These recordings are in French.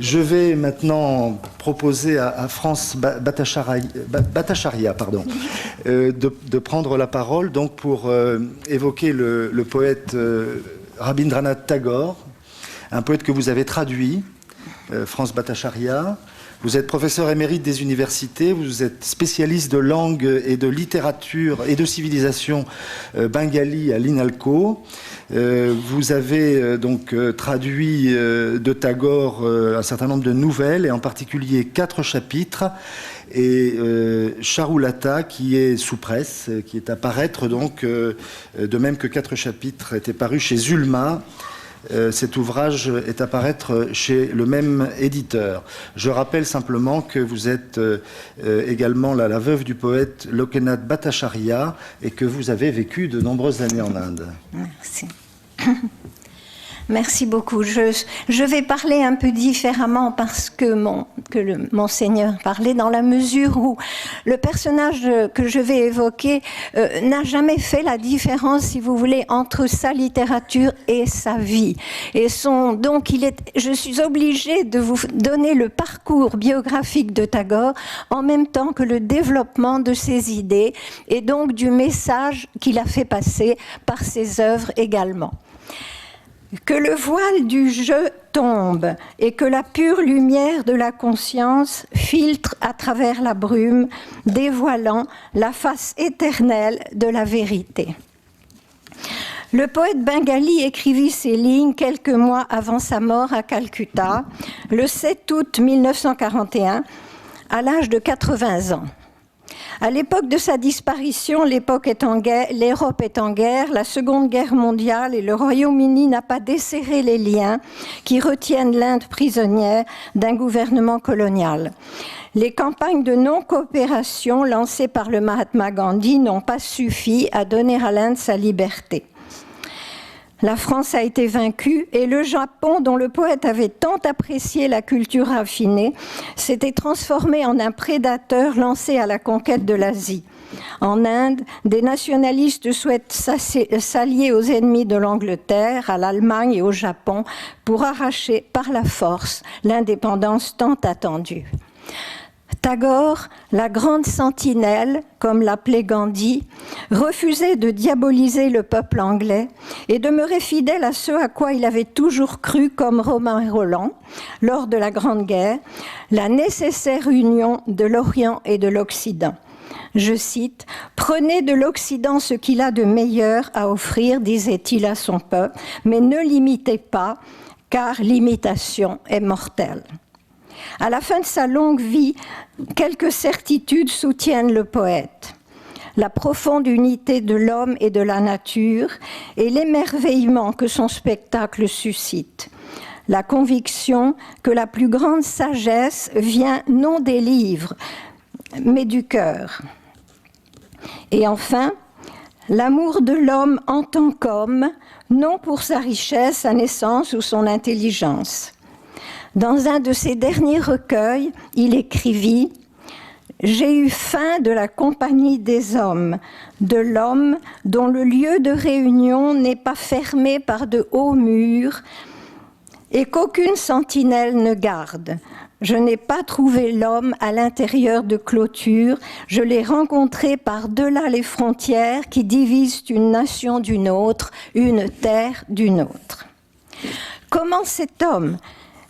Je vais maintenant proposer à France Bhattacharya de prendre la parole donc, pour évoquer le poète Rabindranath Tagore, un poète que vous avez traduit, France Bhattacharya. Vous êtes professeur émérite des universités, vous êtes spécialiste de langue et de littérature et de civilisation bengali à l'INALCO. Vous avez donc traduit de Tagore un certain nombre de nouvelles, et en particulier 4 chapitres, et Charulata qui est sous presse, qui est à paraître donc, de même que 4 chapitres étaient parus chez Zulma. Cet ouvrage est à paraître chez le même éditeur. Je rappelle simplement que vous êtes également la veuve du poète Lokanath Bhattacharya et que vous avez vécu de nombreuses années en Inde. Merci. Merci beaucoup. Je vais parler un peu différemment parce que Monseigneur parlait, dans la mesure où le personnage que je vais évoquer n'a jamais fait la différence, si vous voulez, entre sa littérature et sa vie. Et donc, je suis obligée de vous donner le parcours biographique de Tagore en même temps que le développement de ses idées et donc du message qu'il a fait passer par ses œuvres également. Que le voile du jeu tombe et que la pure lumière de la conscience filtre à travers la brume, dévoilant la face éternelle de la vérité. Le poète bengali écrivit ces lignes quelques mois avant sa mort à Calcutta, le 7 août 1941, à l'âge de 80 ans. À l'époque de sa disparition, l'Europe est en guerre, la Seconde Guerre mondiale, et le Royaume-Uni n'a pas desserré les liens qui retiennent l'Inde prisonnière d'un gouvernement colonial. Les campagnes de non-coopération lancées par le Mahatma Gandhi n'ont pas suffi à donner à l'Inde sa liberté. La France a été vaincue et le Japon, dont le poète avait tant apprécié la culture raffinée, s'était transformé en un prédateur lancé à la conquête de l'Asie. En Inde, des nationalistes souhaitent s'allier aux ennemis de l'Angleterre, à l'Allemagne et au Japon pour arracher par la force l'indépendance tant attendue. Tagore, la grande sentinelle, comme l'appelait Gandhi, refusait de diaboliser le peuple anglais et demeurait fidèle à ce à quoi il avait toujours cru, comme Romain Rolland, lors de la Grande Guerre, la nécessaire union de l'Orient et de l'Occident. Je cite, « Prenez de l'Occident ce qu'il a de meilleur à offrir, disait-il à son peuple, mais ne l'imitez pas, car l'imitation est mortelle. » À la fin de sa longue vie, quelques certitudes soutiennent le poète. La profonde unité de l'homme et de la nature et l'émerveillement que son spectacle suscite. La conviction que la plus grande sagesse vient non des livres, mais du cœur. Et enfin, l'amour de l'homme en tant qu'homme, non pour sa richesse, sa naissance ou son intelligence. Dans un de ses derniers recueils, il écrivit « J'ai eu faim de la compagnie des hommes, de l'homme dont le lieu de réunion n'est pas fermé par de hauts murs et qu'aucune sentinelle ne garde. Je n'ai pas trouvé l'homme à l'intérieur de clôtures, je l'ai rencontré par-delà les frontières qui divisent une nation d'une autre, une terre d'une autre. » Comment cet homme,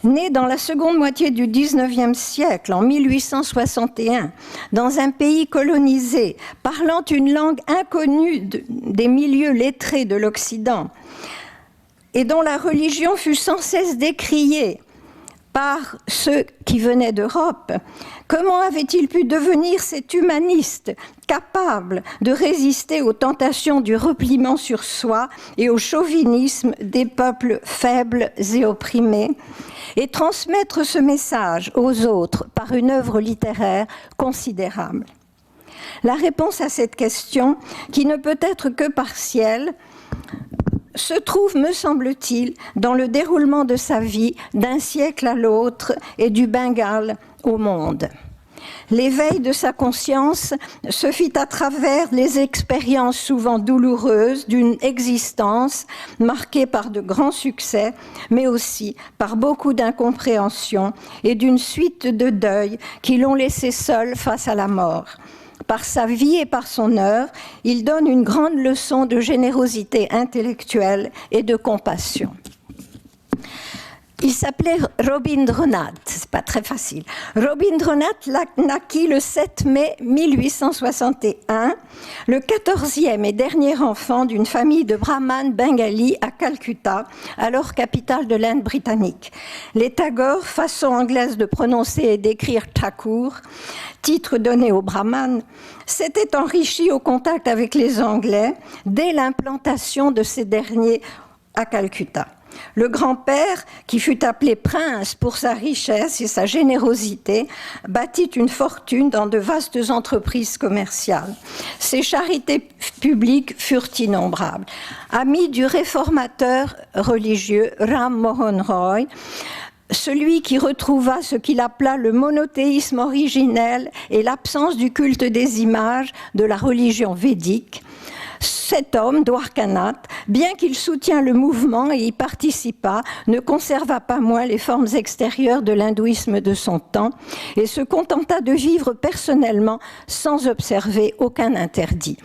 né dans la seconde moitié du XIXe siècle, en 1861, dans un pays colonisé, parlant une langue inconnue des milieux lettrés de l'Occident, et dont la religion fut sans cesse décriée par ceux qui venaient d'Europe, comment avait-il pu devenir cet humaniste capable de résister aux tentations du repliement sur soi et au chauvinisme des peuples faibles et opprimés, et transmettre ce message aux autres par une œuvre littéraire considérable? La réponse à cette question, qui ne peut être que partielle, se trouve, me semble-t-il, dans le déroulement de sa vie d'un siècle à l'autre et du Bengale au monde. L'éveil de sa conscience se fit à travers les expériences souvent douloureuses d'une existence marquée par de grands succès, mais aussi par beaucoup d'incompréhension et d'une suite de deuils qui l'ont laissé seul face à la mort. Par sa vie et par son œuvre, il donne une grande leçon de générosité intellectuelle et de compassion. Il s'appelait Robindranath, c'est pas très facile. Robindranath naquit le 7 mai 1861, le 14e et dernier enfant d'une famille de brahmanes bengalis à Calcutta, alors capitale de l'Inde britannique. Les Tagore, façon anglaise de prononcer et d'écrire Thakur, titre donné aux brahmanes, s'était enrichi au contact avec les Anglais dès l'implantation de ces derniers à Calcutta. Le grand-père, qui fut appelé prince pour sa richesse et sa générosité, bâtit une fortune dans de vastes entreprises commerciales. Ses charités publiques furent innombrables. Ami du réformateur religieux Ram Mohan Roy, celui qui retrouva ce qu'il appela le monothéisme originel et l'absence du culte des images de la religion védique, cet homme, Dwarkanath, bien qu'il soutient le mouvement et y participa, ne conserva pas moins les formes extérieures de l'hindouisme de son temps et se contenta de vivre personnellement sans observer aucun interdit.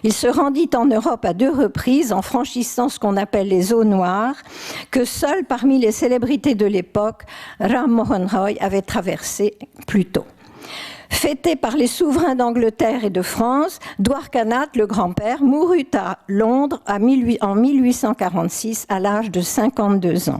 Il se rendit en Europe à 2 reprises en franchissant ce qu'on appelle les eaux noires, que seul parmi les célébrités de l'époque, Ram Mohan Roy avait traversé plus tôt. Fêté par les souverains d'Angleterre et de France, Dwarkanath, le grand-père, mourut à Londres en 1846 à l'âge de 52 ans.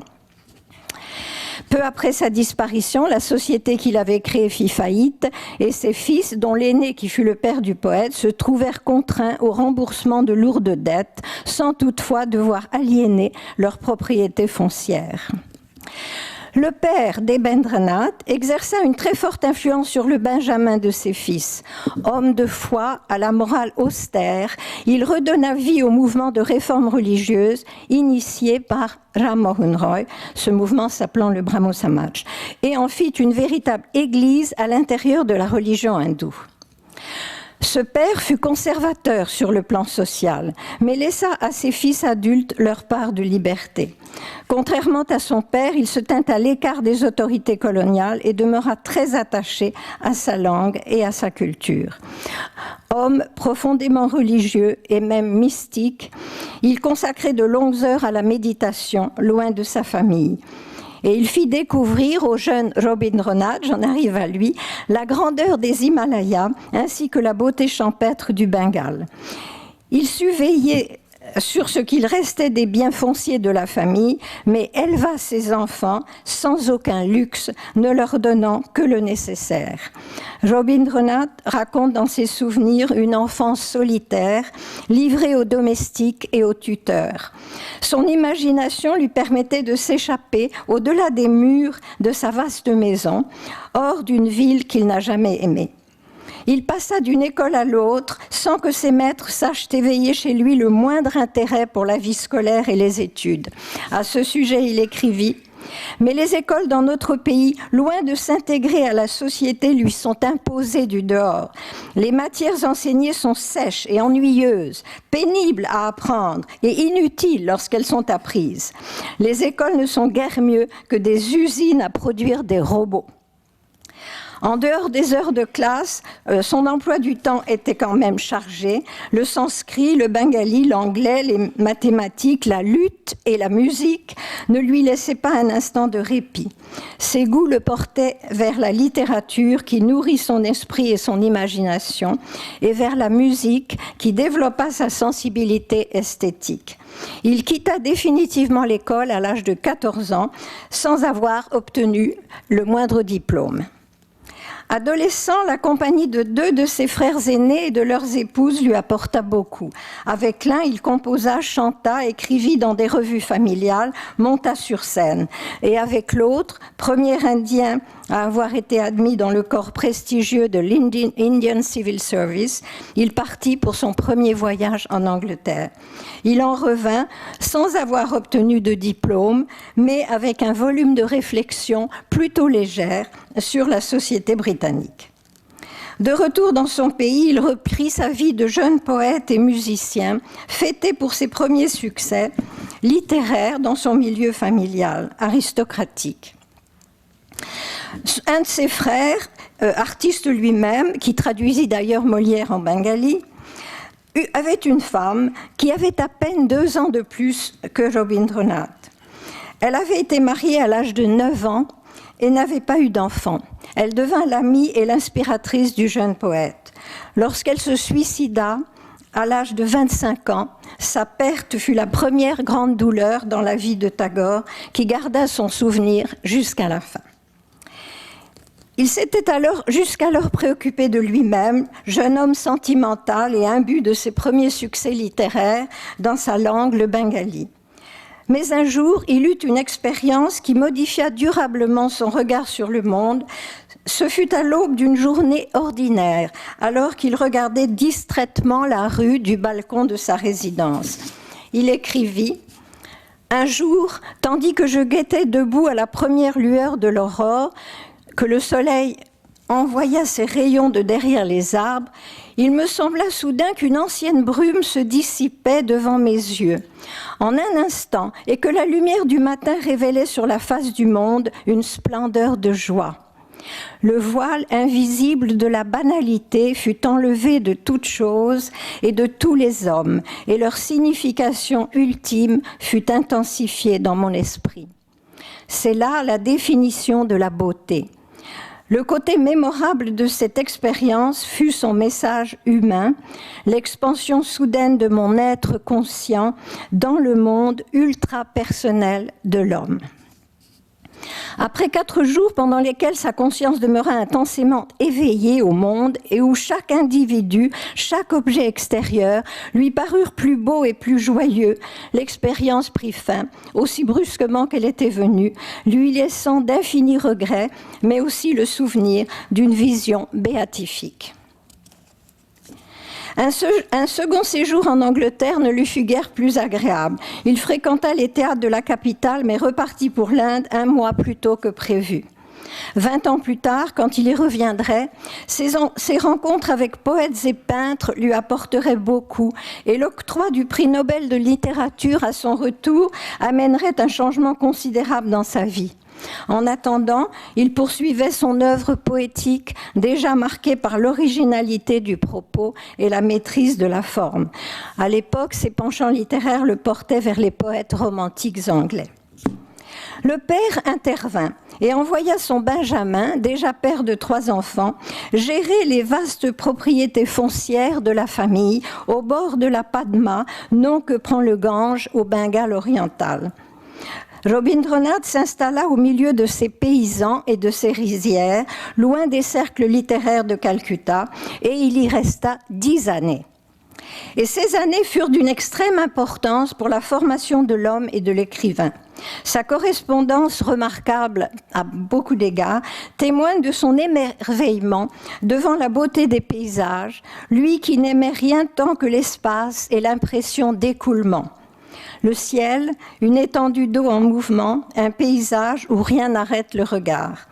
Peu après sa disparition, la société qu'il avait créée fit faillite et ses fils, dont l'aîné qui fut le père du poète, se trouvèrent contraints au remboursement de lourdes dettes, sans toutefois devoir aliéner leur propriété foncière. Le père d'Ebendranath exerça une très forte influence sur le benjamin de ses fils. Homme de foi, à la morale austère, il redonna vie au mouvement de réforme religieuse initié par Ram Mohan Roy, ce mouvement s'appelant le Brahmo Samaj, et en fit une véritable église à l'intérieur de la religion hindoue. Ce père fut conservateur sur le plan social, mais laissa à ses fils adultes leur part de liberté. Contrairement à son père, il se tint à l'écart des autorités coloniales et demeura très attaché à sa langue et à sa culture. Homme profondément religieux et même mystique, il consacrait de longues heures à la méditation, loin de sa famille. Et il fit découvrir au jeune Robindranath, j'en arrive à lui, la grandeur des Himalayas ainsi que la beauté champêtre du Bengale. Il sut veiller sur ce qu'il restait des biens fonciers de la famille, mais éleva ses enfants sans aucun luxe, ne leur donnant que le nécessaire. Robindranath raconte dans ses souvenirs une enfance solitaire, livrée aux domestiques et aux tuteurs. Son imagination lui permettait de s'échapper au-delà des murs de sa vaste maison, hors d'une ville qu'il n'a jamais aimée. Il passa d'une école à l'autre sans que ses maîtres sachent éveiller chez lui le moindre intérêt pour la vie scolaire et les études. À ce sujet, il écrivit « Mais les écoles dans notre pays, loin de s'intégrer à la société, lui sont imposées du dehors. Les matières enseignées sont sèches et ennuyeuses, pénibles à apprendre et inutiles lorsqu'elles sont apprises. Les écoles ne sont guère mieux que des usines à produire des robots. » En dehors des heures de classe, son emploi du temps était quand même chargé. Le sanskrit, le bengali, l'anglais, les mathématiques, la lutte et la musique ne lui laissaient pas un instant de répit. Ses goûts le portaient vers la littérature qui nourrit son esprit et son imagination, et vers la musique qui développa sa sensibilité esthétique. Il quitta définitivement l'école à l'âge de 14 ans sans avoir obtenu le moindre diplôme. Adolescent, la compagnie de 2 de ses frères aînés et de leurs épouses lui apporta beaucoup. Avec l'un, il composa, chanta, écrivit dans des revues familiales, monta sur scène. Et avec l'autre, premier Indien à avoir été admis dans le corps prestigieux de l'Indian Civil Service, il partit pour son premier voyage en Angleterre. Il en revint sans avoir obtenu de diplôme, mais avec un volume de réflexion plutôt légère sur la société britannique. De retour dans son pays, il reprit sa vie de jeune poète et musicien, fêté pour ses premiers succès littéraires dans son milieu familial, aristocratique. Un de ses frères, artiste lui-même, qui traduisit d'ailleurs Molière en bengali, avait une femme qui avait à peine 2 ans de plus que Rabindranath. Elle avait été mariée à l'âge de 9 ans et n'avait pas eu d'enfant. Elle devint l'amie et l'inspiratrice du jeune poète. Lorsqu'elle se suicida, à l'âge de 25 ans, sa perte fut la première grande douleur dans la vie de Tagore, qui garda son souvenir jusqu'à la fin. Il s'était alors jusqu'alors préoccupé de lui-même, jeune homme sentimental et imbu de ses premiers succès littéraires dans sa langue, le bengali. Mais un jour, il eut une expérience qui modifia durablement son regard sur le monde. Ce fut à l'aube d'une journée ordinaire, alors qu'il regardait distraitement la rue du balcon de sa résidence. Il écrivit « Un jour, tandis que je guettais debout à la première lueur de l'aurore, que le soleil envoya ses rayons de derrière les arbres, il me sembla soudain qu'une ancienne brume se dissipait devant mes yeux. En un instant, et que la lumière du matin révélait sur la face du monde une splendeur de joie. Le voile invisible de la banalité fut enlevé de toutes choses et de tous les hommes, et leur signification ultime fut intensifiée dans mon esprit. C'est là la définition de la beauté. Le côté mémorable de cette expérience fut son message humain, l'expansion soudaine de mon être conscient dans le monde ultra-personnel de l'homme. Après 4 jours pendant lesquels sa conscience demeura intensément éveillée au monde et où chaque individu, chaque objet extérieur lui parurent plus beaux et plus joyeux, l'expérience prit fin, aussi brusquement qu'elle était venue, lui laissant d'infinis regrets, mais aussi le souvenir d'une vision béatifique. Un second séjour en Angleterre ne lui fut guère plus agréable. Il fréquenta les théâtres de la capitale, mais repartit pour l'Inde 1 mois plus tôt que prévu. 20 ans plus tard, quand il y reviendrait, ses rencontres avec poètes et peintres lui apporteraient beaucoup, et l'octroi du prix Nobel de littérature à son retour amènerait un changement considérable dans sa vie. En attendant, il poursuivait son œuvre poétique, déjà marquée par l'originalité du propos et la maîtrise de la forme. À l'époque, ses penchants littéraires le portaient vers les poètes romantiques anglais. Le père intervint et envoya son Benjamin, déjà père de 3 enfants, gérer les vastes propriétés foncières de la famille au bord de la Padma, nom que prend le Gange au Bengale oriental. Rabindranath s'installa au milieu de ses paysans et de ses rizières, loin des cercles littéraires de Calcutta, et il y resta 10 années. Et ces années furent d'une extrême importance pour la formation de l'homme et de l'écrivain. Sa correspondance remarquable à beaucoup d'égards témoigne de son émerveillement devant la beauté des paysages, lui qui n'aimait rien tant que l'espace et l'impression d'écoulement. Le ciel, une étendue d'eau en mouvement, un paysage où rien n'arrête le regard.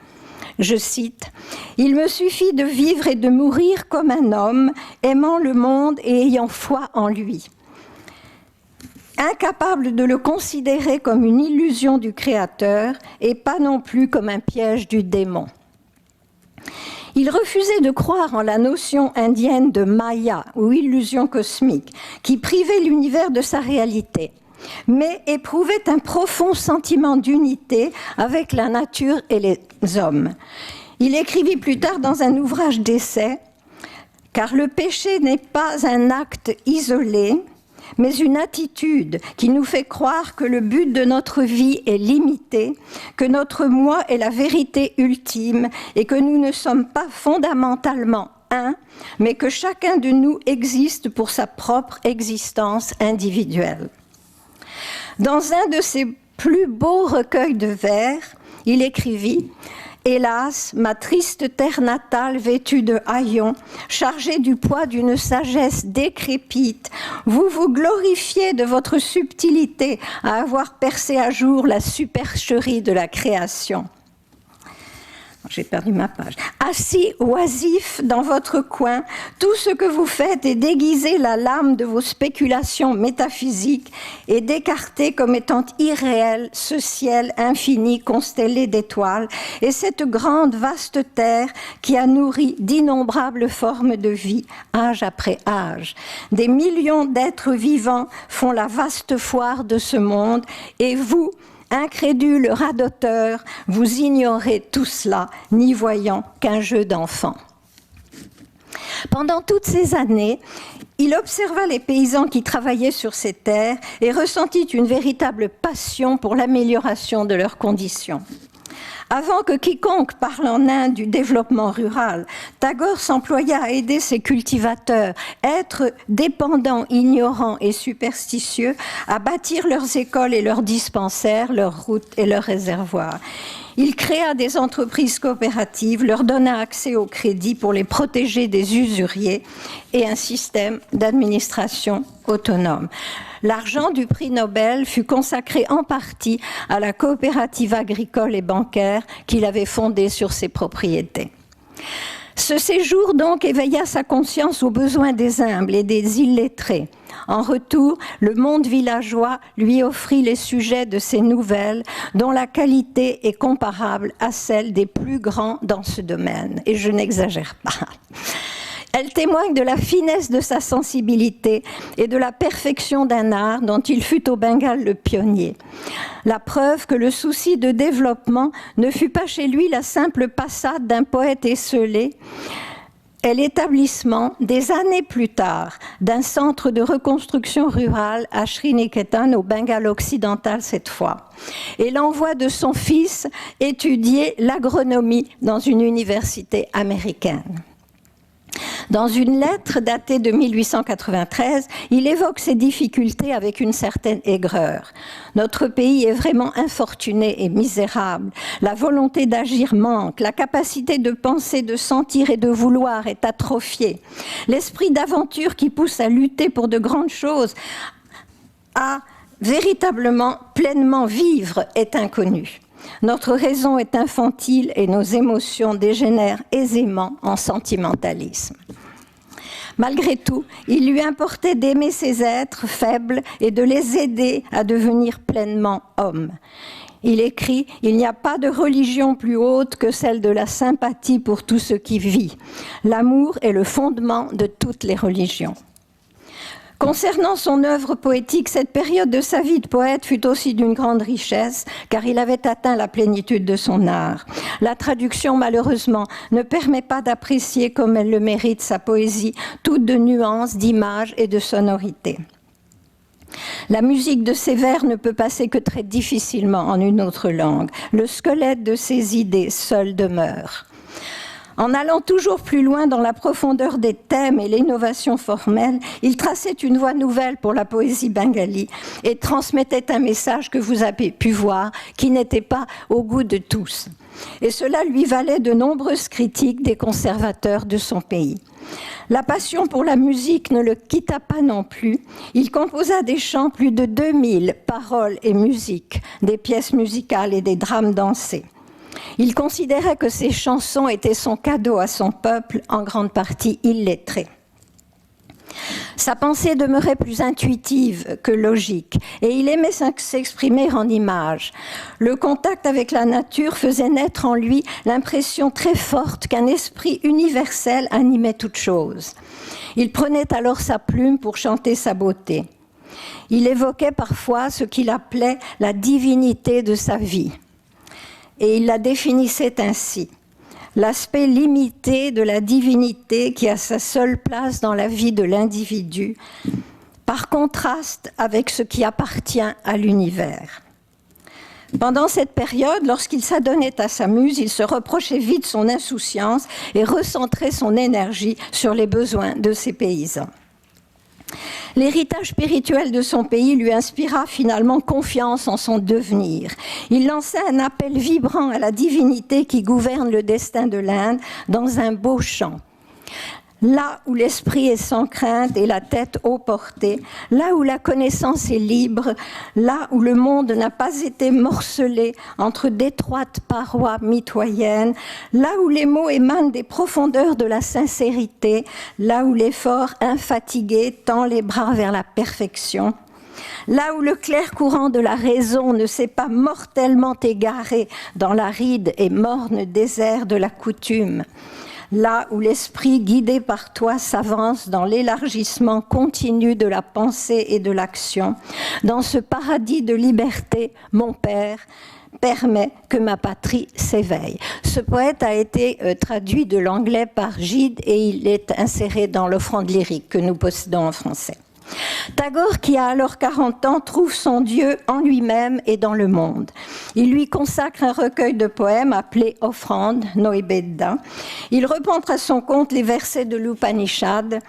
Je cite, « Il me suffit de vivre et de mourir comme un homme, aimant le monde et ayant foi en lui. » Incapable de le considérer comme une illusion du Créateur et pas non plus comme un piège du démon. Il refusait de croire en la notion indienne de Maya, ou illusion cosmique, qui privait l'univers de sa réalité, mais éprouvait un profond sentiment d'unité avec la nature et les hommes. Il écrivit plus tard dans un ouvrage d'essai, « Car le péché n'est pas un acte isolé, mais une attitude qui nous fait croire que le but de notre vie est limité, que notre moi est la vérité ultime et que nous ne sommes pas fondamentalement un, mais que chacun de nous existe pour sa propre existence individuelle. » Dans un de ses plus beaux recueils de vers, il écrivit « Hélas, ma triste terre natale vêtue de haillons, chargée du poids d'une sagesse décrépite, vous vous glorifiez de votre subtilité à avoir percé à jour la supercherie de la création. » j'ai perdu ma page. Assis oisif dans votre coin, tout ce que vous faites est déguiser la lame de vos spéculations métaphysiques et d'écarter comme étant irréel ce ciel infini constellé d'étoiles et cette grande vaste terre qui a nourri d'innombrables formes de vie, âge après âge. Des millions d'êtres vivants font la vaste foire de ce monde et vous, incrédule radoteur, vous ignorez tout cela, n'y voyant qu'un jeu d'enfant. Pendant toutes ces années, il observa les paysans qui travaillaient sur ces terres et ressentit une véritable passion pour l'amélioration de leurs conditions. Avant que quiconque parle en Inde du développement rural, Tagore s'employa à aider ses cultivateurs, êtres dépendants, ignorants et superstitieux, à bâtir leurs écoles et leurs dispensaires, leurs routes et leurs réservoirs. Il créa des entreprises coopératives, leur donna accès au crédit pour les protéger des usuriers et un système d'administration autonome. L'argent du prix Nobel fut consacré en partie à la coopérative agricole et bancaire qu'il avait fondée sur ses propriétés. Ce séjour donc éveilla sa conscience aux besoins des humbles et des illettrés. En retour, le monde villageois lui offrit les sujets de ses nouvelles dont la qualité est comparable à celle des plus grands dans ce domaine. Et je n'exagère pas. Elle témoigne de la finesse de sa sensibilité et de la perfection d'un art dont il fut au Bengale le pionnier. La preuve que le souci de développement ne fut pas chez lui la simple passade d'un poète esseulé, est l'établissement, des années plus tard, d'un centre de reconstruction rurale à Sriniketan, au Bengale occidental cette fois, et l'envoi de son fils étudier l'agronomie dans une université américaine. Dans une lettre datée de 1893, il évoque ses difficultés avec une certaine aigreur. Notre pays est vraiment infortuné et misérable. La volonté d'agir manque, la capacité de penser, de sentir et de vouloir est atrophiée. L'esprit d'aventure qui pousse à lutter pour de grandes choses, à véritablement pleinement vivre, est inconnu. Notre raison est infantile et nos émotions dégénèrent aisément en sentimentalisme. Malgré tout, il lui importait d'aimer ces êtres faibles et de les aider à devenir pleinement hommes. Il écrit « Il n'y a pas de religion plus haute que celle de la sympathie pour tout ce qui vit. L'amour est le fondement de toutes les religions. » Concernant son œuvre poétique, cette période de sa vie de poète fut aussi d'une grande richesse, car il avait atteint la plénitude de son art. La traduction, malheureusement, ne permet pas d'apprécier comme elle le mérite sa poésie, toute de nuances, d'images et de sonorités. La musique de ses vers ne peut passer que très difficilement en une autre langue. Le squelette de ses idées seul demeure. En allant toujours plus loin dans la profondeur des thèmes et l'innovation formelle, il traçait une voie nouvelle pour la poésie bengali et transmettait un message que vous avez pu voir, qui n'était pas au goût de tous. Et cela lui valait de nombreuses critiques des conservateurs de son pays. La passion pour la musique ne le quitta pas non plus. Il composa des chants, plus de 2000 paroles et musiques, des pièces musicales et des drames dansés. Il considérait que ses chansons étaient son cadeau à son peuple, en grande partie illettré. Sa pensée demeurait plus intuitive que logique, et il aimait s'exprimer en images. Le contact avec la nature faisait naître en lui l'impression très forte qu'un esprit universel animait toute chose. Il prenait alors sa plume pour chanter sa beauté. Il évoquait parfois ce qu'il appelait la divinité de sa vie. Et il la définissait ainsi. L'aspect limité de la divinité qui a sa seule place dans la vie de l'individu, par contraste avec ce qui appartient à l'univers. Pendant cette période, lorsqu'il s'adonnait à sa muse, il se reprochait vite son insouciance et recentrait son énergie sur les besoins de ses paysans. L'héritage spirituel de son pays lui inspira finalement confiance en son devenir. Il lança un appel vibrant à la divinité qui gouverne le destin de l'Inde dans un beau chant. Là où l'esprit est sans crainte et la tête haut portée, là où la connaissance est libre, là où le monde n'a pas été morcelé entre d'étroites parois mitoyennes, là où les mots émanent des profondeurs de la sincérité, là où l'effort infatigué tend les bras vers la perfection, là où le clair courant de la raison ne s'est pas mortellement égaré dans l'aride et morne désert de la coutume, là où l'esprit guidé par toi s'avance dans l'élargissement continu de la pensée et de l'action, dans ce paradis de liberté, mon Père, permet que ma patrie s'éveille. Ce poète a été traduit de l'anglais par Gide et il est inséré dans l'offrande lyrique que nous possédons en français. Tagore, qui a alors 40 ans, trouve son Dieu en lui-même et dans le monde. Il lui consacre un recueil de poèmes appelé Offrande, Noibedda. Il reprend à son compte les versets de l'Upanishad.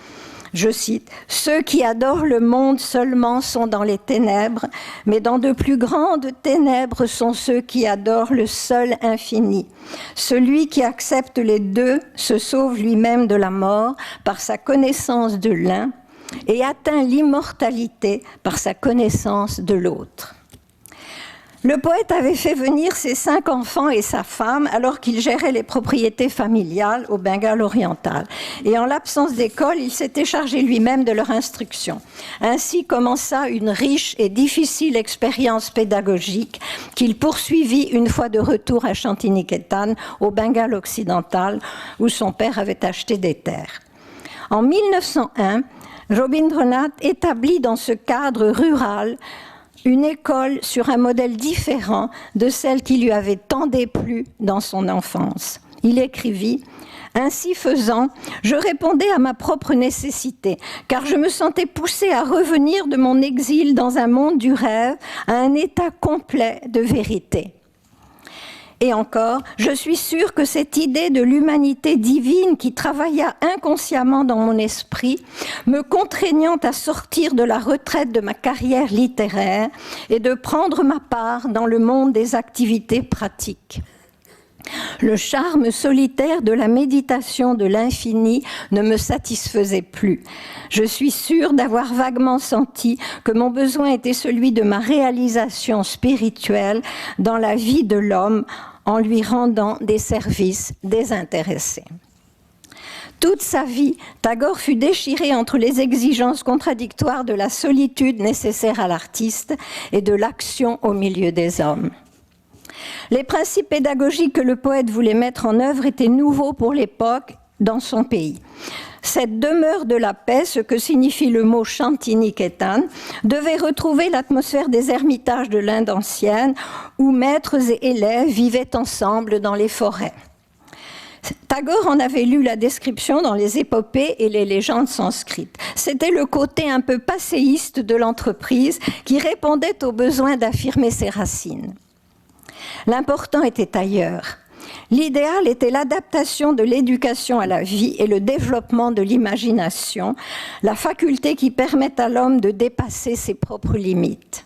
Je cite, « Ceux qui adorent le monde seulement sont dans les ténèbres, mais dans de plus grandes ténèbres sont ceux qui adorent le seul infini. Celui qui accepte les deux se sauve lui-même de la mort par sa connaissance de l'un, et atteint l'immortalité par sa connaissance de l'autre. » Le poète avait fait venir ses 5 enfants et sa femme alors qu'il gérait les propriétés familiales au Bengale oriental. Et en l'absence d'école, il s'était chargé lui-même de leur instruction. Ainsi commença une riche et difficile expérience pédagogique qu'il poursuivit une fois de retour à Shantiniketan, au Bengale occidental, où son père avait acheté des terres. En 1901, Rabindranath établit dans ce cadre rural une école sur un modèle différent de celle qui lui avait tant déplu dans son enfance. Il écrivit « Ainsi faisant, je répondais à ma propre nécessité, car je me sentais poussé à revenir de mon exil dans un monde du rêve à un état complet de vérité. » Et encore, je suis sûre que cette idée de l'humanité divine qui travailla inconsciemment dans mon esprit, me contraignant à sortir de la retraite de ma carrière littéraire et de prendre ma part dans le monde des activités pratiques. Le charme solitaire de la méditation de l'infini ne me satisfaisait plus. Je suis sûre d'avoir vaguement senti que mon besoin était celui de ma réalisation spirituelle dans la vie de l'homme en lui rendant des services désintéressés. Toute sa vie, Tagore fut déchiré entre les exigences contradictoires de la solitude nécessaire à l'artiste et de l'action au milieu des hommes. Les principes pédagogiques que le poète voulait mettre en œuvre étaient nouveaux pour l'époque dans son pays. Cette demeure de la paix, ce que signifie le mot Shantiniketan, devait retrouver l'atmosphère des ermitages de l'Inde ancienne où maîtres et élèves vivaient ensemble dans les forêts. Tagore en avait lu la description dans les épopées et les légendes sanskrites. C'était le côté un peu passéiste de l'entreprise qui répondait au besoin d'affirmer ses racines. L'important était ailleurs. L'idéal était l'adaptation de l'éducation à la vie et le développement de l'imagination, la faculté qui permet à l'homme de dépasser ses propres limites.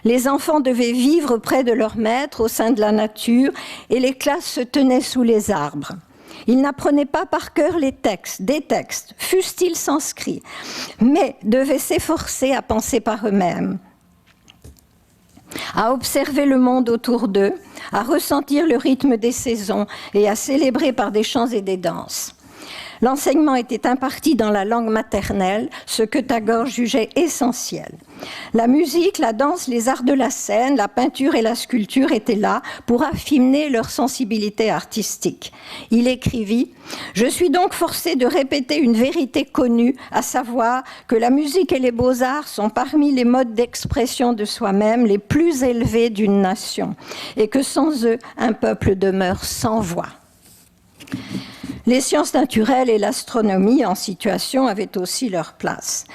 Les enfants devaient vivre près de leur maître au sein de la nature et les classes se tenaient sous les arbres. Ils n'apprenaient pas par cœur des textes, fussent-ils sanscrits, mais devaient s'efforcer à penser par eux-mêmes, à observer le monde autour d'eux, à ressentir le rythme des saisons et à célébrer par des chants et des danses. L'enseignement était imparti dans la langue maternelle, ce que Tagore jugeait essentiel. La musique, la danse, les arts de la scène, la peinture et la sculpture étaient là pour affiner leur sensibilité artistique. Il écrivit « Je suis donc forcé de répéter une vérité connue, à savoir que la musique et les beaux-arts sont parmi les modes d'expression de soi-même les plus élevés d'une nation, et que sans eux, un peuple demeure sans voix. » Les sciences naturelles et l'astronomie en situation avaient aussi leur place.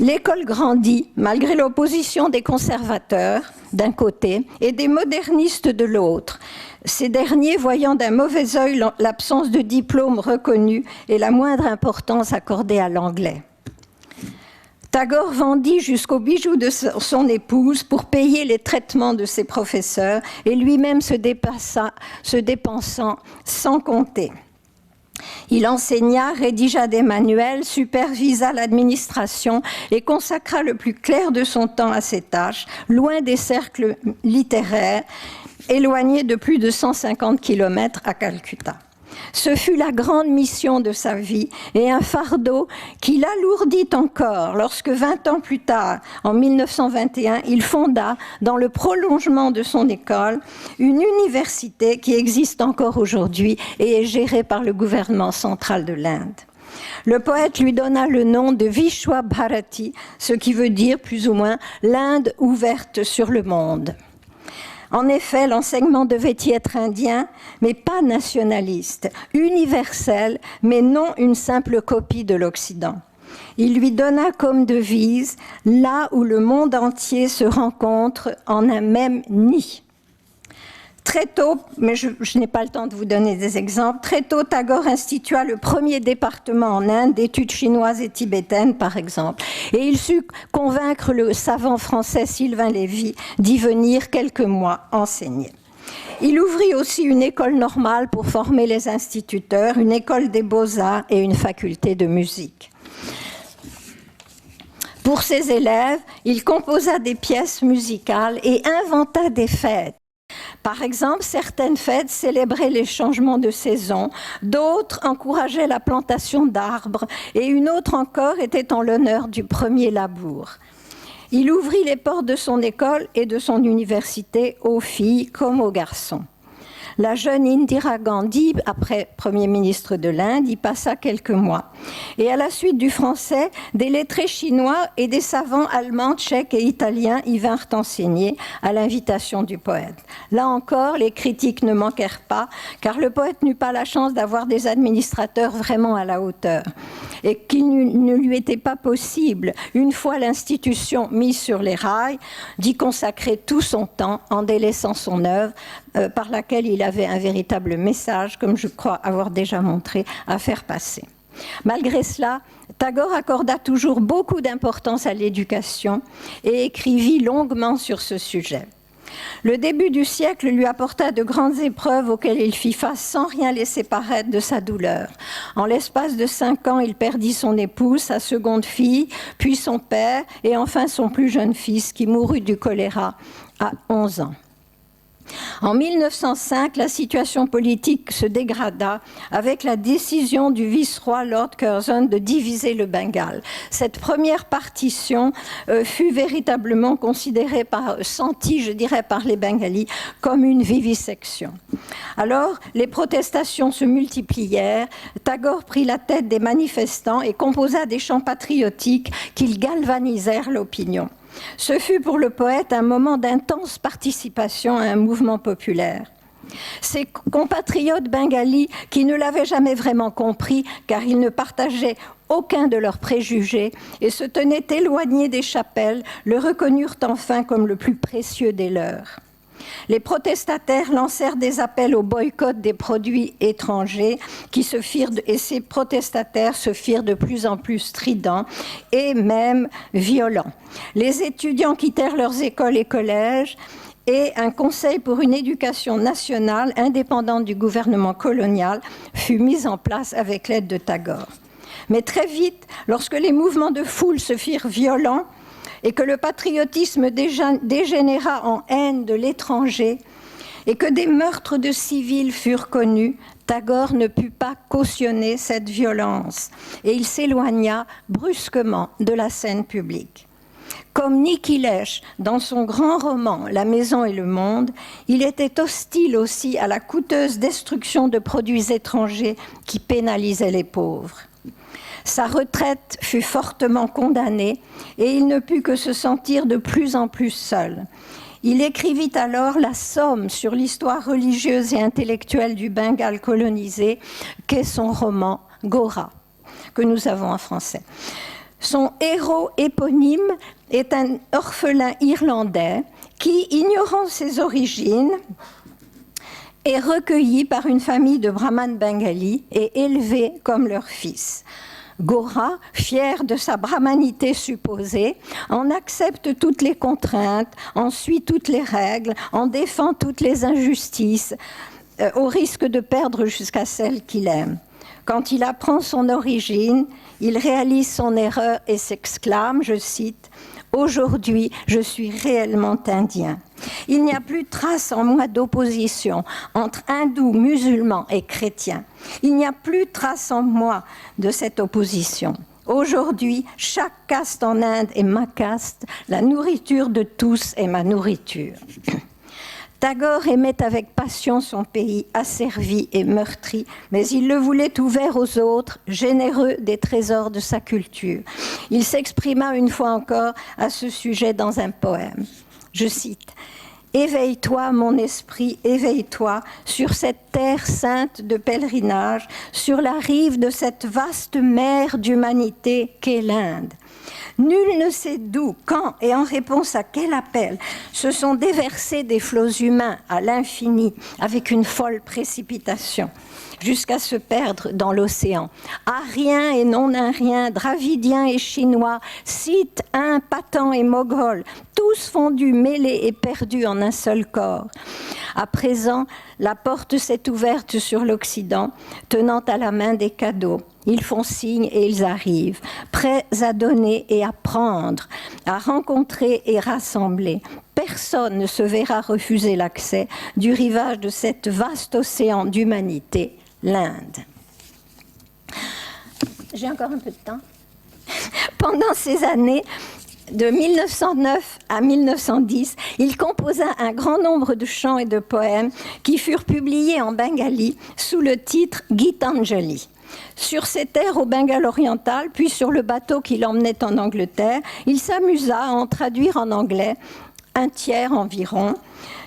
L'école grandit malgré l'opposition des conservateurs d'un côté et des modernistes de l'autre, ces derniers voyant d'un mauvais œil l'absence de diplôme reconnu et la moindre importance accordée à l'anglais. Tagore vendit jusqu'aux bijoux de son épouse pour payer les traitements de ses professeurs et lui-même se dépensant sans compter. Il enseigna, rédigea des manuels, supervisa l'administration et consacra le plus clair de son temps à ces tâches, loin des cercles littéraires, éloigné de plus de 150 kilomètres à Calcutta. Ce fut la grande mission de sa vie et un fardeau qui l'alourdit encore lorsque 20 ans plus tard, en 1921, il fonda, dans le prolongement de son école, une université qui existe encore aujourd'hui et est gérée par le gouvernement central de l'Inde. Le poète lui donna le nom de Vishwa Bharati, ce qui veut dire plus ou moins l'Inde ouverte sur le monde. En effet, l'enseignement devait y être indien, mais pas nationaliste, universel, mais non une simple copie de l'Occident. Il lui donna comme devise « Là où le monde entier se rencontre en un même nid ». Très tôt, mais je n'ai pas le temps de vous donner des exemples, très tôt Tagore institua le premier département en Inde d'études chinoises et tibétaines, par exemple. Et il sut convaincre le savant français Sylvain Lévy d'y venir quelques mois enseigner. Il ouvrit aussi une école normale pour former les instituteurs, une école des beaux-arts et une faculté de musique. Pour ses élèves, il composa des pièces musicales et inventa des fêtes. Par exemple, certaines fêtes célébraient les changements de saison, d'autres encourageaient la plantation d'arbres et une autre encore était en l'honneur du premier labour. Il ouvrit les portes de son école et de son université aux filles comme aux garçons. La jeune Indira Gandhi, après Premier ministre de l'Inde, y passa quelques mois. Et à la suite du français, des lettrés chinois et des savants allemands, tchèques et italiens y vinrent enseigner à l'invitation du poète. Là encore, les critiques ne manquèrent pas, car le poète n'eut pas la chance d'avoir des administrateurs vraiment à la hauteur. Et qu'il ne lui était pas possible, une fois l'institution mise sur les rails, d'y consacrer tout son temps en délaissant son œuvre, par laquelle il avait un véritable message, comme je crois avoir déjà montré, à faire passer. Malgré cela, Tagore accorda toujours beaucoup d'importance à l'éducation et écrivit longuement sur ce sujet. Le début du siècle lui apporta de grandes épreuves auxquelles il fit face sans rien laisser paraître de sa douleur. En l'espace de 5 ans, il perdit son épouse, sa seconde fille, puis son père et enfin son plus jeune fils qui mourut du choléra à 11 ans. En 1905, la situation politique se dégrada avec la décision du vice-roi Lord Curzon de diviser le Bengale. Cette première partition fut véritablement considérée sentie, je dirais, par les Bengalis comme une vivisection. Alors, les protestations se multiplièrent. Tagore prit la tête des manifestants et composa des chants patriotiques qui galvanisèrent l'opinion. Ce fut pour le poète un moment d'intense participation à un mouvement populaire. Ses compatriotes bengalis, qui ne l'avaient jamais vraiment compris, car ils ne partageaient aucun de leurs préjugés et se tenaient éloignés des chapelles, le reconnurent enfin comme le plus précieux des leurs. Les protestataires lancèrent des appels au boycott des produits étrangers et ces protestataires se firent de plus en plus stridents et même violents. Les étudiants quittèrent leurs écoles et collèges et un conseil pour une éducation nationale indépendante du gouvernement colonial fut mis en place avec l'aide de Tagore. Mais très vite, lorsque les mouvements de foule se firent violents, et que le patriotisme dégénéra en haine de l'étranger et que des meurtres de civils furent connus, Tagore ne put pas cautionner cette violence et il s'éloigna brusquement de la scène publique. Comme Nicky Lesh, dans son grand roman « La maison et le monde », il était hostile aussi à la coûteuse destruction de produits étrangers qui pénalisaient les pauvres. Sa retraite fut fortement condamnée et il ne put que se sentir de plus en plus seul. Il écrivit alors la somme sur l'histoire religieuse et intellectuelle du Bengale colonisé, qu'est son roman « Gora », que nous avons en français. Son héros éponyme est un orphelin irlandais qui, ignorant ses origines, est recueilli par une famille de brahmanes bengalis et élevé comme leur fils. Gora, fier de sa brahmanité supposée, en accepte toutes les contraintes, en suit toutes les règles, en défend toutes les injustices, au risque de perdre jusqu'à celle qu'il aime. Quand il apprend son origine, il réalise son erreur et s'exclame, je cite, « Aujourd'hui, je suis réellement indien. Il n'y a plus de trace en moi d'opposition entre hindous, musulmans et chrétiens. Il n'y a plus de trace en moi de cette opposition. Aujourd'hui, chaque caste en Inde est ma caste, la nourriture de tous est ma nourriture. » Tagore aimait avec passion son pays asservi et meurtri, mais il le voulait ouvert aux autres, généreux des trésors de sa culture. Il s'exprima une fois encore à ce sujet dans un poème. Je cite, « Éveille-toi, mon esprit, éveille-toi sur cette terre sainte de pèlerinage, sur la rive de cette vaste mer d'humanité qu'est l'Inde. Nul ne sait d'où, quand et en réponse à quel appel se sont déversés des flots humains à l'infini avec une folle précipitation jusqu'à se perdre dans l'océan. Ariens et non-ariens, dravidiens et chinois, scythes, huns, pathans et moghols, tous fondus, mêlés et perdus en un seul corps. À présent, la porte s'est ouverte sur l'Occident, tenant à la main des cadeaux. Ils font signe et ils arrivent, prêts à donner et à prendre, à rencontrer et rassembler. Personne ne se verra refuser l'accès du rivage de cet vaste océan d'humanité, l'Inde. J'ai encore un peu de temps. Pendant ces années, de 1909 à 1910, il composa un grand nombre de chants et de poèmes qui furent publiés en bengali sous le titre Gitanjali. Sur ses terres au Bengale oriental, puis sur le bateau qui l'emmenait en Angleterre, il s'amusa à en traduire en anglais un tiers environ,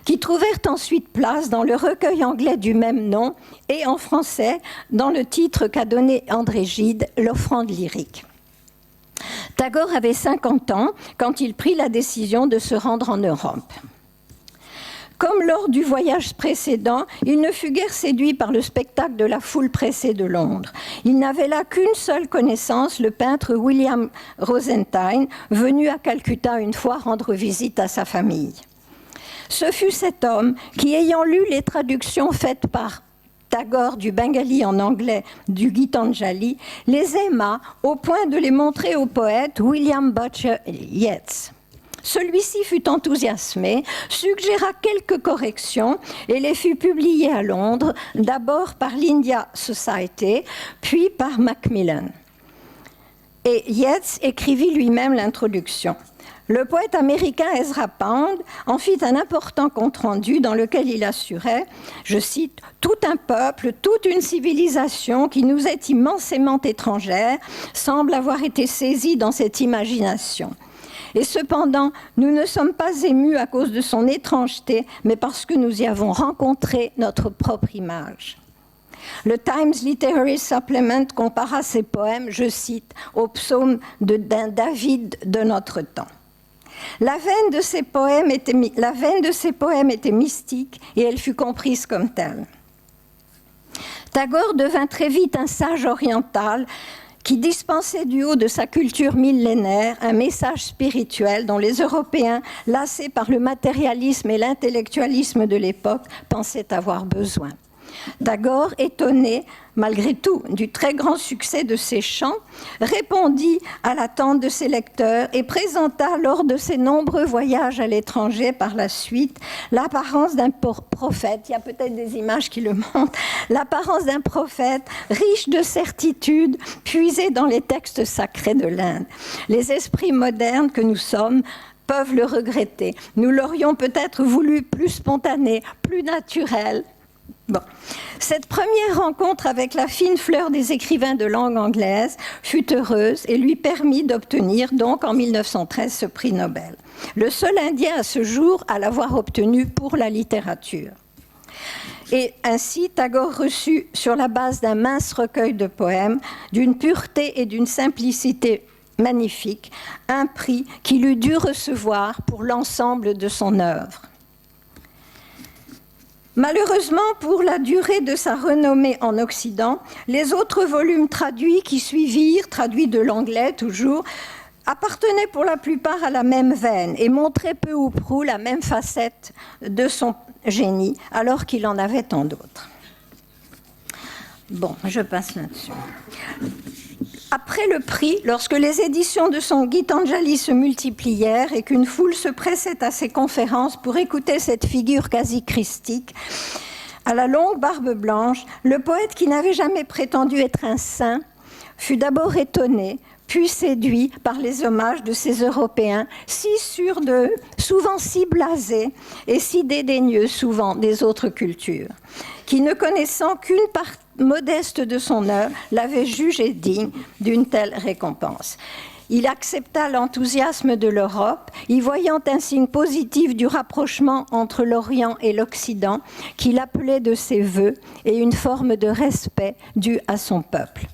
qui trouvèrent ensuite place dans le recueil anglais du même nom et en français dans le titre qu'a donné André Gide, l'offrande lyrique. Tagore avait 50 ans quand il prit la décision de se rendre en Europe. Comme lors du voyage précédent, il ne fut guère séduit par le spectacle de la foule pressée de Londres. Il n'avait là qu'une seule connaissance, le peintre William Rosentine, venu à Calcutta une fois rendre visite à sa famille. Ce fut cet homme qui, ayant lu les traductions faites par Tagore du bengali en anglais du Gitanjali, les aima au point de les montrer au poète William Butcher Yeats. Celui-ci fut enthousiasmé, suggéra quelques corrections et les fit publier à Londres, d'abord par l'India Society, puis par Macmillan. Et Yeats écrivit lui-même l'introduction. Le poète américain Ezra Pound en fit un important compte-rendu dans lequel il assurait, je cite, « Tout un peuple, toute une civilisation qui nous est immensément étrangère semble avoir été saisie dans cette imagination. Et cependant, nous ne sommes pas émus à cause de son étrangeté, mais parce que nous y avons rencontré notre propre image. » Le Times Literary Supplement compara ses poèmes, je cite, au psaume d'un David de notre temps. La veine de ces poèmes était mystique et elle fut comprise comme telle. Tagore devint très vite un sage oriental qui dispensait du haut de sa culture millénaire un message spirituel dont les Européens, lassés par le matérialisme et l'intellectualisme de l'époque, pensaient avoir besoin. Tagore, étonné, malgré tout, du très grand succès de ses chants, répondit à l'attente de ses lecteurs et présenta, lors de ses nombreux voyages à l'étranger par la suite, l'apparence d'un prophète, il y a peut-être des images qui le montrent, l'apparence d'un prophète riche de certitudes puisées dans les textes sacrés de l'Inde. Les esprits modernes que nous sommes peuvent le regretter. Nous l'aurions peut-être voulu plus spontané, plus naturel. Bon. Cette première rencontre avec la fine fleur des écrivains de langue anglaise fut heureuse et lui permit d'obtenir donc en 1913 ce prix Nobel. Le seul Indien à ce jour à l'avoir obtenu pour la littérature. Et ainsi, Tagore reçut sur la base d'un mince recueil de poèmes, d'une pureté et d'une simplicité magnifiques, un prix qu'il eût dû recevoir pour l'ensemble de son œuvre. Malheureusement, pour la durée de sa renommée en Occident, les autres volumes traduits qui suivirent, traduits de l'anglais toujours, appartenaient pour la plupart à la même veine et montraient peu ou prou la même facette de son génie, alors qu'il en avait tant d'autres. Bon, je passe là-dessus. Après le prix, lorsque les éditions de son Gitanjali se multiplièrent et qu'une foule se pressait à ses conférences pour écouter cette figure quasi christique, à la longue barbe blanche, le poète qui n'avait jamais prétendu être un saint fut d'abord étonné, puis séduit par les hommages de ces Européens, si sûrs d'eux, souvent si blasés et si dédaigneux souvent des autres cultures, qui, ne connaissant qu'une part modeste de son œuvre, l'avaient jugé digne d'une telle récompense. Il accepta l'enthousiasme de l'Europe, y voyant un signe positif du rapprochement entre l'Orient et l'Occident, qu'il appelait de ses vœux, et une forme de respect dû à son peuple.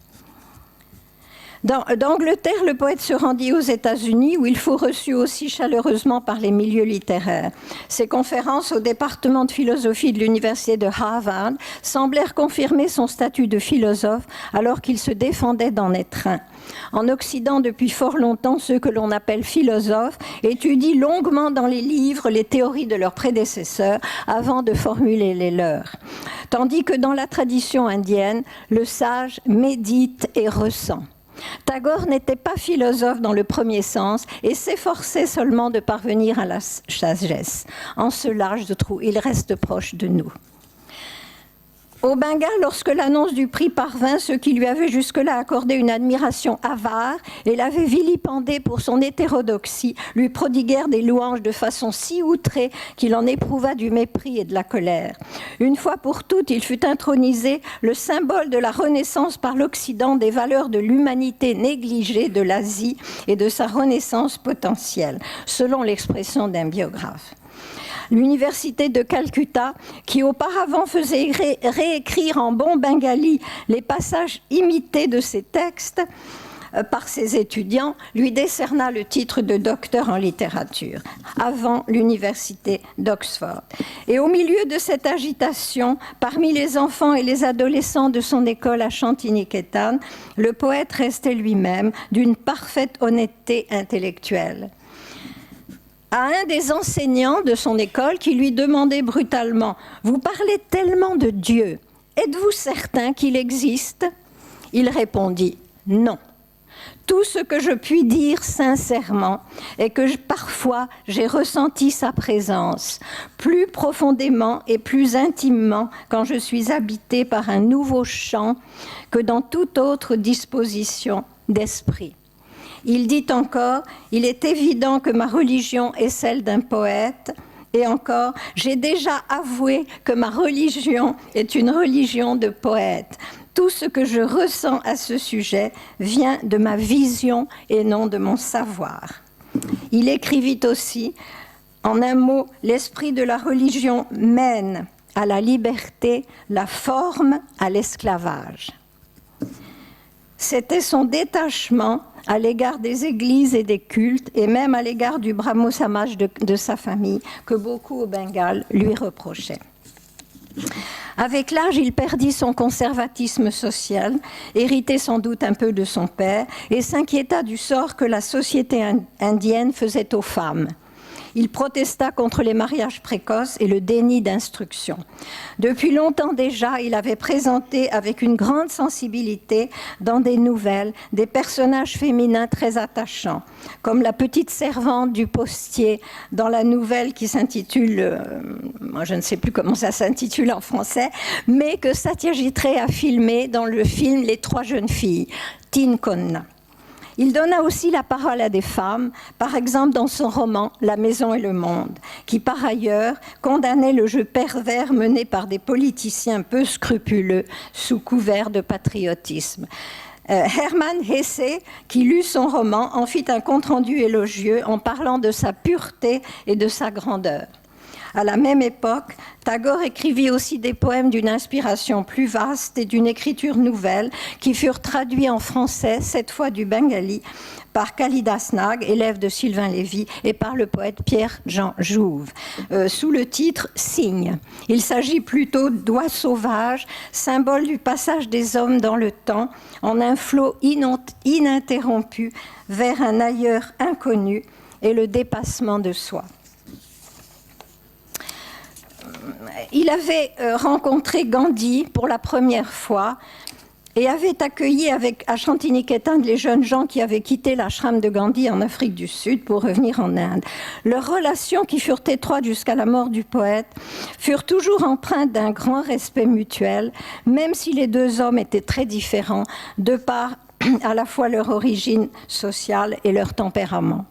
D'Angleterre, le poète se rendit aux États-Unis, où il fut reçu aussi chaleureusement par les milieux littéraires. Ses conférences au département de philosophie de l'université de Harvard semblèrent confirmer son statut de philosophe, alors qu'il se défendait d'en être un. En Occident, depuis fort longtemps, ceux que l'on appelle philosophes étudient longuement dans les livres les théories de leurs prédécesseurs avant de formuler les leurs. Tandis que dans la tradition indienne, le sage médite et ressent. Tagore n'était pas philosophe dans le premier sens et s'efforçait seulement de parvenir à la sagesse. En cela, je trouve, il reste proche de nous. Au Bengale, lorsque l'annonce du prix parvint, ceux qui lui avaient jusque-là accordé une admiration avare et l'avaient vilipendé pour son hétérodoxie, lui prodiguèrent des louanges de façon si outrée qu'il en éprouva du mépris et de la colère. Une fois pour toutes, il fut intronisé le symbole de la renaissance par l'Occident des valeurs de l'humanité négligée de l'Asie et de sa renaissance potentielle, selon l'expression d'un biographe. L'université de Calcutta, qui auparavant faisait réécrire en bon bengali les passages imités de ses textes par ses étudiants, lui décerna le titre de docteur en littérature, avant l'université d'Oxford. Et au milieu de cette agitation, parmi les enfants et les adolescents de son école à Shantiniketan, le poète restait lui-même d'une parfaite honnêteté intellectuelle. À un des enseignants de son école qui lui demandait brutalement « Vous parlez tellement de Dieu, êtes-vous certain qu'il existe ?» Il répondit « Non. Tout ce que je puis dire sincèrement est que parfois j'ai ressenti sa présence plus profondément et plus intimement quand je suis habité par un nouveau chant que dans toute autre disposition d'esprit. » Il dit encore, il est évident que ma religion est celle d'un poète, et encore, j'ai déjà avoué que ma religion est une religion de poète. Tout ce que je ressens à ce sujet vient de ma vision et non de mon savoir. Il écrivit aussi, en un mot, l'esprit de la religion mène à la liberté, la forme à l'esclavage. C'était son détachement à l'égard des églises et des cultes, et même à l'égard du Brahmo Samaj de sa famille, que beaucoup au Bengale lui reprochaient. Avec l'âge, il perdit son conservatisme social, hérité sans doute un peu de son père, et s'inquiéta du sort que la société indienne faisait aux femmes. Il protesta contre les mariages précoces et le déni d'instruction. Depuis longtemps déjà, il avait présenté avec une grande sensibilité dans des nouvelles des personnages féminins très attachants, comme la petite servante du postier dans la nouvelle qui s'intitule, moi je ne sais plus comment ça s'intitule en français, mais que Satyajit Ray a filmé dans le film Les trois jeunes filles, Teen Konna. Il donna aussi la parole à des femmes, par exemple dans son roman « La maison et le monde », qui par ailleurs condamnait le jeu pervers mené par des politiciens peu scrupuleux sous couvert de patriotisme. Hermann Hesse, qui lut son roman, en fit un compte-rendu élogieux en parlant de sa pureté et de sa grandeur. À la même époque, Tagore écrivit aussi des poèmes d'une inspiration plus vaste et d'une écriture nouvelle qui furent traduits en français, cette fois du bengali, par Kalidas Nag, élève de Sylvain Lévy, et par le poète Pierre-Jean Jouve, sous le titre « Cygne ». Il s'agit plutôt d'oies sauvages, symbole du passage des hommes dans le temps, en un flot ininterrompu vers un ailleurs inconnu et le dépassement de soi. il avait rencontré Gandhi pour la première fois et avait accueilli à Shantiniketan les jeunes gens qui avaient quitté l'ashram de Gandhi en Afrique du Sud pour revenir en Inde. Leurs relations, qui furent étroites jusqu'à la mort du poète, furent toujours empreintes d'un grand respect mutuel, même si les deux hommes étaient très différents de par à la fois leur origine sociale et leur tempérament.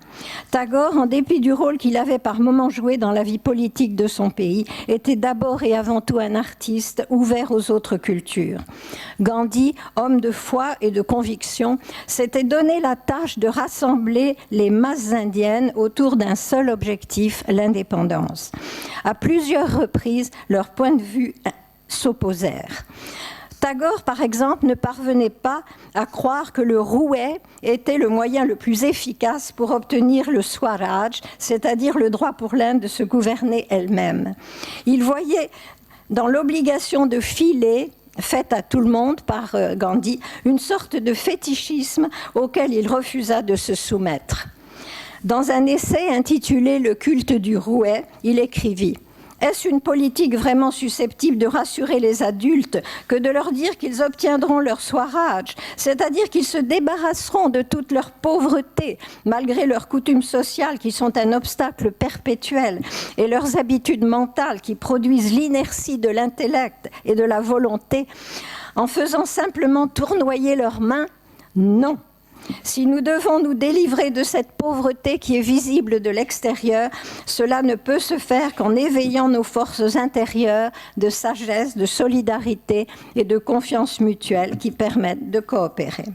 Tagore, en dépit du rôle qu'il avait par moments joué dans la vie politique de son pays, était d'abord et avant tout un artiste ouvert aux autres cultures. Gandhi, homme de foi et de conviction, s'était donné la tâche de rassembler les masses indiennes autour d'un seul objectif, l'indépendance. À plusieurs reprises, leurs points de vue s'opposèrent. Tagore, par exemple, ne parvenait pas à croire que le rouet était le moyen le plus efficace pour obtenir le Swaraj, c'est-à-dire le droit pour l'Inde de se gouverner elle-même. Il voyait dans l'obligation de filer, faite à tout le monde par Gandhi, une sorte de fétichisme auquel il refusa de se soumettre. Dans un essai intitulé « Le culte du rouet », il écrivit « Est-ce une politique vraiment susceptible de rassurer les adultes que de leur dire qu'ils obtiendront leur Swaraj, c'est-à-dire qu'ils se débarrasseront de toute leur pauvreté, malgré leurs coutumes sociales qui sont un obstacle perpétuel, et leurs habitudes mentales qui produisent l'inertie de l'intellect et de la volonté, en faisant simplement tournoyer leurs mains? Non. Si nous devons nous délivrer de cette pauvreté qui est visible de l'extérieur, cela ne peut se faire qu'en éveillant nos forces intérieures de sagesse, de solidarité et de confiance mutuelle qui permettent de coopérer.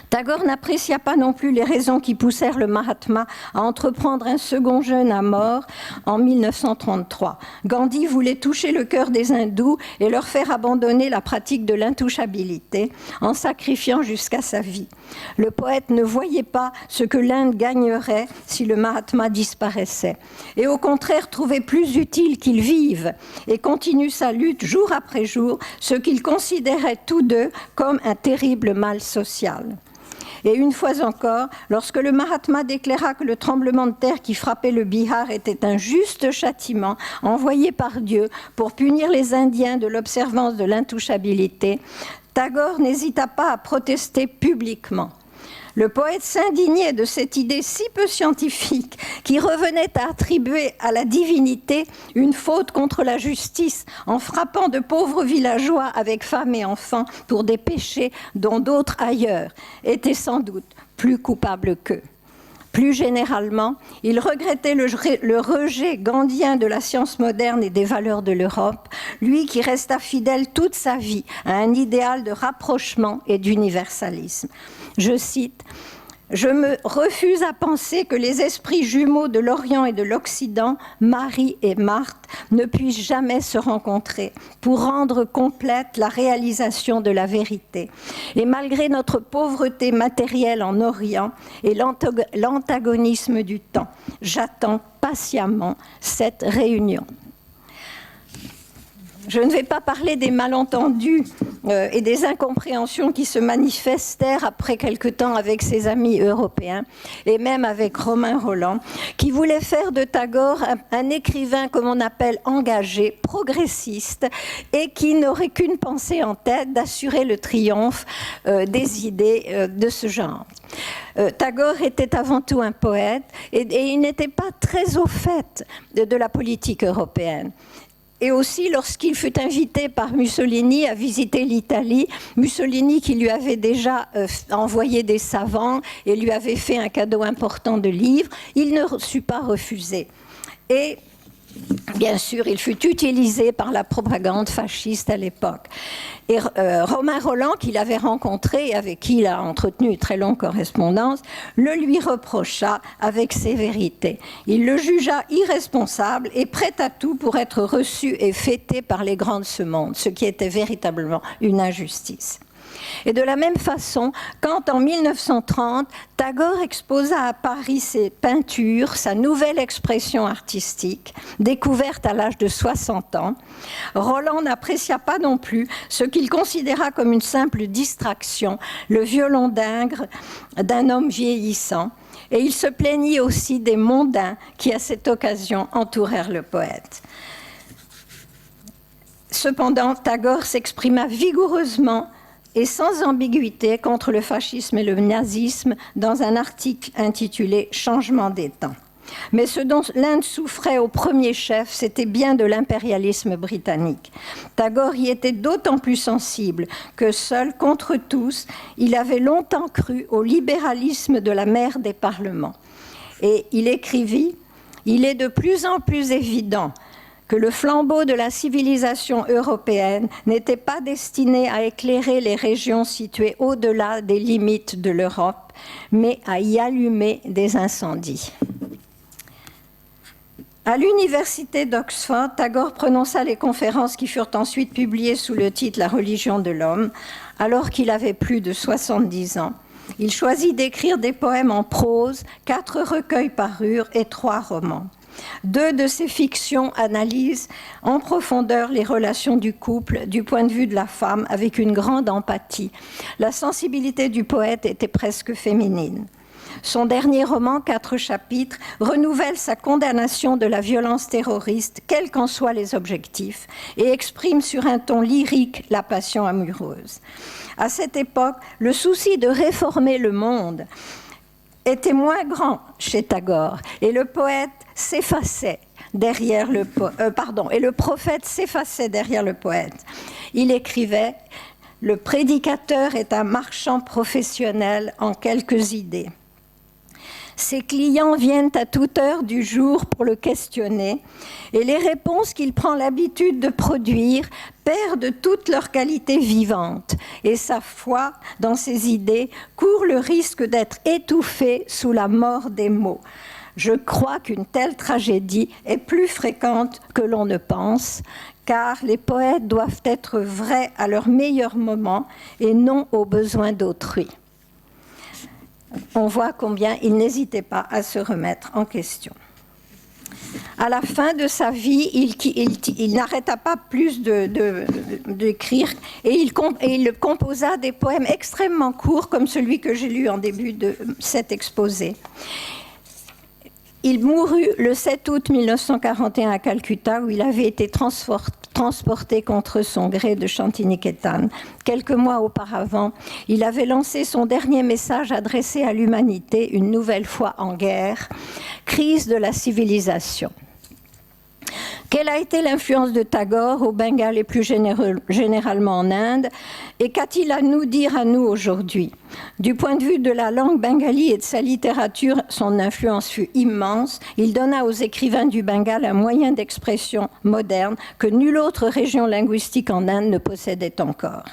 Tagore n'apprécia pas non plus les raisons qui poussèrent le Mahatma à entreprendre un second jeûne à mort en 1933. Gandhi voulait toucher le cœur des hindous et leur faire abandonner la pratique de l'intouchabilité en sacrifiant jusqu'à sa vie. Le poète ne voyait pas ce que l'Inde gagnerait si le Mahatma disparaissait et au contraire trouvait plus utile qu'il vive et continue sa lutte jour après jour, ce qu'ils considéraient tous deux comme un terrible mal social. Et une fois encore, lorsque le Mahatma déclara que le tremblement de terre qui frappait le Bihar était un juste châtiment envoyé par Dieu pour punir les Indiens de l'observance de l'intouchabilité, Tagore n'hésita pas à protester publiquement. Le poète s'indignait de cette idée si peu scientifique qui revenait à attribuer à la divinité une faute contre la justice en frappant de pauvres villageois avec femmes et enfants pour des péchés dont d'autres ailleurs étaient sans doute plus coupables qu'eux. Plus généralement, il regrettait le rejet gandhien de la science moderne et des valeurs de l'Europe, lui qui resta fidèle toute sa vie à un idéal de rapprochement et d'universalisme. Je cite « Je me refuse à penser que les esprits jumeaux de l'Orient et de l'Occident, Marie et Marthe, ne puissent jamais se rencontrer pour rendre complète la réalisation de la vérité. Et malgré notre pauvreté matérielle en Orient et l'antagonisme du temps, j'attends patiemment cette réunion. » Je ne vais pas parler des malentendus et des incompréhensions qui se manifestèrent après quelque temps avec ses amis européens et même avec Romain Rolland, qui voulait faire de Tagore un écrivain, comme on appelle, engagé, progressiste et qui n'aurait qu'une pensée en tête, d'assurer le triomphe des idées de ce genre. Tagore était avant tout un poète et il n'était pas très au fait de la politique européenne. Et aussi, lorsqu'il fut invité par Mussolini à visiter l'Italie, Mussolini qui lui avait déjà envoyé des savants et lui avait fait un cadeau important de livres, il ne sut pas refuser. Et bien sûr, il fut utilisé par la propagande fasciste à l'époque. Et Romain Rolland, qu'il avait rencontré et avec qui il a entretenu une très longue correspondance, le lui reprocha avec sévérité. Il le jugea irresponsable et prêt à tout pour être reçu et fêté par les grands de ce monde, ce qui était véritablement une injustice. Et de la même façon, quand en 1930, Tagore exposa à Paris ses peintures, sa nouvelle expression artistique, découverte à l'âge de 60 ans, Rolland n'apprécia pas non plus ce qu'il considéra comme une simple distraction, le violon d'Ingres d'un homme vieillissant, et il se plaignit aussi des mondains qui, à cette occasion, entourèrent le poète. Cependant, Tagore s'exprima vigoureusement et sans ambiguïté contre le fascisme et le nazisme dans un article intitulé « Changement des temps ». Mais ce dont l'Inde souffrait au premier chef, c'était bien de l'impérialisme britannique. Tagore y était d'autant plus sensible que seul, contre tous, il avait longtemps cru au libéralisme de la mère des parlements. Et il écrivit « Il est de plus en plus évident que le flambeau de la civilisation européenne n'était pas destiné à éclairer les régions situées au-delà des limites de l'Europe, mais à y allumer des incendies. » À l'université d'Oxford, Tagore prononça les conférences qui furent ensuite publiées sous le titre « La religion de l'homme », alors qu'il avait plus de 70 ans. Il choisit d'écrire des poèmes en prose, 4 recueils parurent et 3 romans. 2 de ces fictions analysent en profondeur les relations du couple du point de vue de la femme avec une grande empathie. La sensibilité du poète était presque féminine. Son dernier roman, 4 chapitres, renouvelle sa condamnation de la violence terroriste, quels qu'en soient les objectifs, et exprime sur un ton lyrique la passion amoureuse. À cette époque, le souci de réformer le monde était moins grand chez Tagore, et le poète s'effaçait derrière et le prophète s'effaçait derrière le poète. Il écrivait « Le prédicateur est un marchand professionnel en quelques idées. Ses clients viennent à toute heure du jour pour le questionner et les réponses qu'il prend l'habitude de produire perdent toute leur qualité vivante et sa foi dans ses idées court le risque d'être étouffée sous la mort des mots. Je crois qu'une telle tragédie est plus fréquente que l'on ne pense, car les poètes doivent être vrais à leur meilleur moment et non aux besoins d'autrui. » On voit combien il n'hésitait pas à se remettre en question. À la fin de sa vie, il n'arrêta pas plus d'écrire et il composa des poèmes extrêmement courts comme celui que j'ai lu en début de cet exposé. Il mourut le 7 août 1941 à Calcutta, où il avait été transporté contre son gré de Shantiniketan. Quelques mois auparavant, il avait lancé son dernier message adressé à l'humanité, une nouvelle fois en guerre, crise de la civilisation. Quelle a été l'influence de Tagore au Bengale et plus généralement en Inde? Et qu'a-t-il à nous dire à nous aujourd'hui? Du point de vue de la langue bengali et de sa littérature, son influence fut immense. Il donna aux écrivains du Bengale un moyen d'expression moderne que nulle autre région linguistique en Inde ne possédait encore.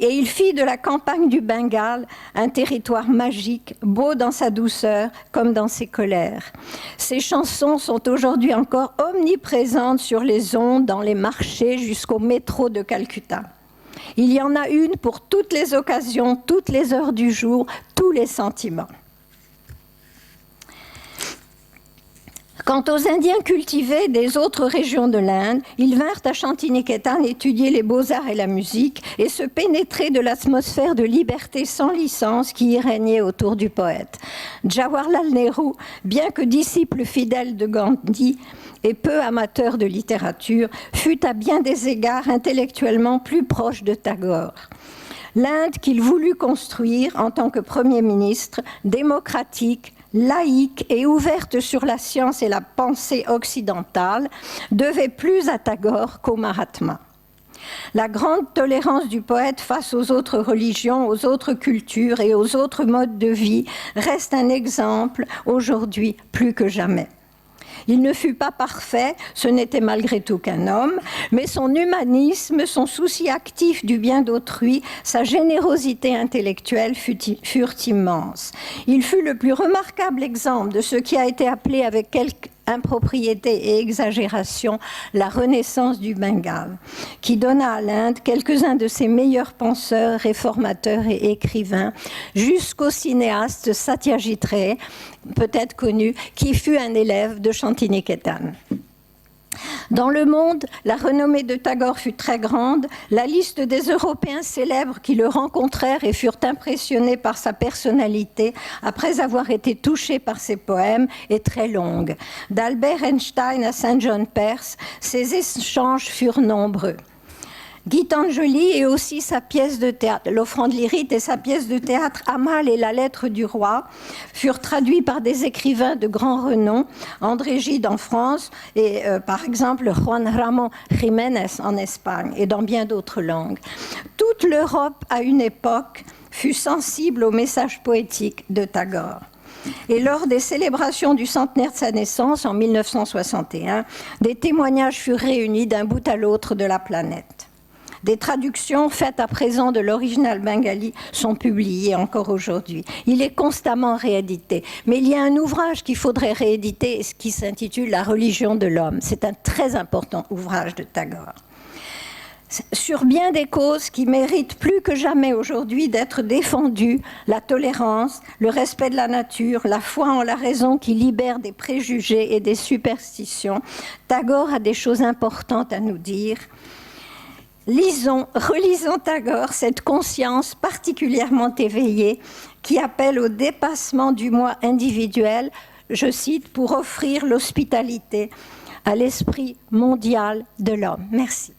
Et il fit de la campagne du Bengale un territoire magique, beau dans sa douceur comme dans ses colères. Ses chansons sont aujourd'hui encore omniprésentes sur les ondes, dans les marchés, jusqu'au métro de Calcutta. Il y en a une pour toutes les occasions, toutes les heures du jour, tous les sentiments. Quant aux Indiens cultivés des autres régions de l'Inde, ils vinrent à Shantiniketan étudier les beaux-arts et la musique et se pénétrer de l'atmosphère de liberté sans licence qui y régnait autour du poète. Jawaharlal Nehru, bien que disciple fidèle de Gandhi et peu amateur de littérature, fut à bien des égards intellectuellement plus proche de Tagore. L'Inde qu'il voulut construire en tant que Premier ministre, démocratique, laïque et ouverte sur la science et la pensée occidentale, devait plus à Tagore qu'au Mahatma. La grande tolérance du poète face aux autres religions, aux autres cultures et aux autres modes de vie reste un exemple aujourd'hui plus que jamais. Il ne fut pas parfait, ce n'était malgré tout qu'un homme, mais son humanisme, son souci actif du bien d'autrui, sa générosité intellectuelle furent immenses. Il fut le plus remarquable exemple de ce qui a été appelé avec quelque impropriété et exagération la renaissance du Bengale, qui donna à l'Inde quelques-uns de ses meilleurs penseurs, réformateurs et écrivains, jusqu'au cinéaste Satyajit Ray, peut-être connu, qui fut un élève de Shantiniketan. Dans le monde, la renommée de Tagore fut très grande. La liste des Européens célèbres qui le rencontrèrent et furent impressionnés par sa personnalité après avoir été touchés par ses poèmes est très longue. D'Albert Einstein à Saint John Perse, ces échanges furent nombreux. Gitangeli et aussi sa pièce de théâtre, l'Offrande Lyrite et sa pièce de théâtre Amal et la lettre du roi furent traduits par des écrivains de grand renom, André Gide en France et par exemple Juan Ramón Jiménez en Espagne et dans bien d'autres langues. Toute l'Europe à une époque fut sensible au message poétique de Tagore. Et lors des célébrations du centenaire de sa naissance en 1961, des témoignages furent réunis d'un bout à l'autre de la planète. Des traductions faites à présent de l'original bengali sont publiées encore aujourd'hui. Il est constamment réédité. Mais il y a un ouvrage qu'il faudrait rééditer qui s'intitule « La religion de l'homme ». C'est un très important ouvrage de Tagore. Sur bien des causes qui méritent plus que jamais aujourd'hui d'être défendues, la tolérance, le respect de la nature, la foi en la raison qui libère des préjugés et des superstitions, Tagore a des choses importantes à nous dire. Relisons Tagore, cette conscience particulièrement éveillée qui appelle au dépassement du moi individuel, je cite, pour offrir l'hospitalité à l'esprit mondial de l'homme. Merci.